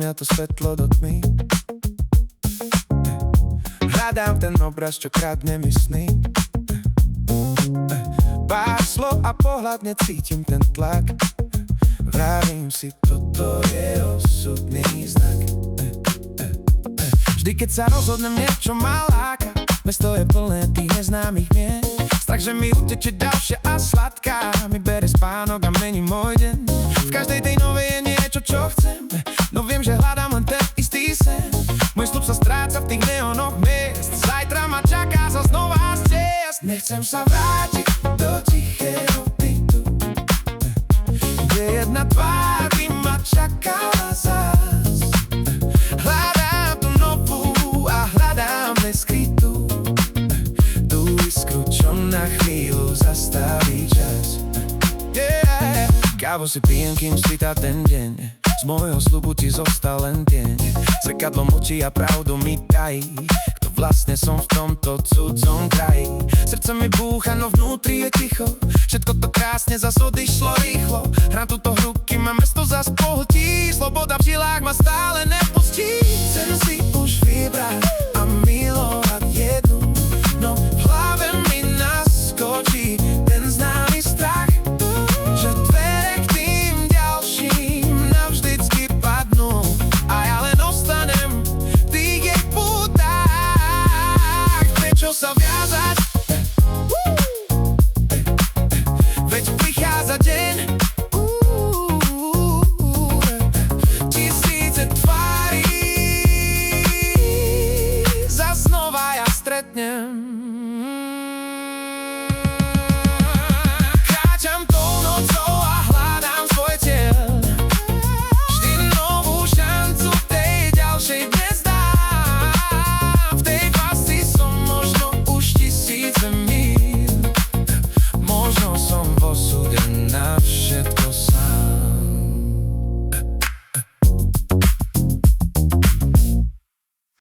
ja to svetlo do tmy. Hľadám ten obraz, čo kradne mi sny. Pár slov a pohľad, necítim ten tlak. Vravím si, toto je osudný znak. Vždy, keď sa rozhodnem, niečo ma láka. Mesto je plné tých neznámych miest. Strach, že mi uteče ďalšia a sladká mi bere spánok a mení môj deň. V každej tej novej je niečo, čo chcem. No viem, že hľadám len ten istý sen. Môj sľub sa stráca v tých neonoch miest. Zajtra ma čaká za znova ciest. Nechcem sa vrátiť do tichého bytu, kde jedna tvár by ma čakala zás. Hľadám tú novú a hľadám neskrytú, tú iskru, čo na chvíľu zastaví čas. Kávu si pijem, kým svitá ten deň. Z môjho sľubu ti zostal len deň. Zrkadlom očí a pravdu mi tají, kto vlastne som v tomto cudzom kraji. Srdce mi búcha, no vnútri je ticho. Všetko to krásne zas odišlo rýchlo. Hrám túto hru, kým ma mesto zas pohltí. Sloboda v žilách ma stále nepustí. Chcem si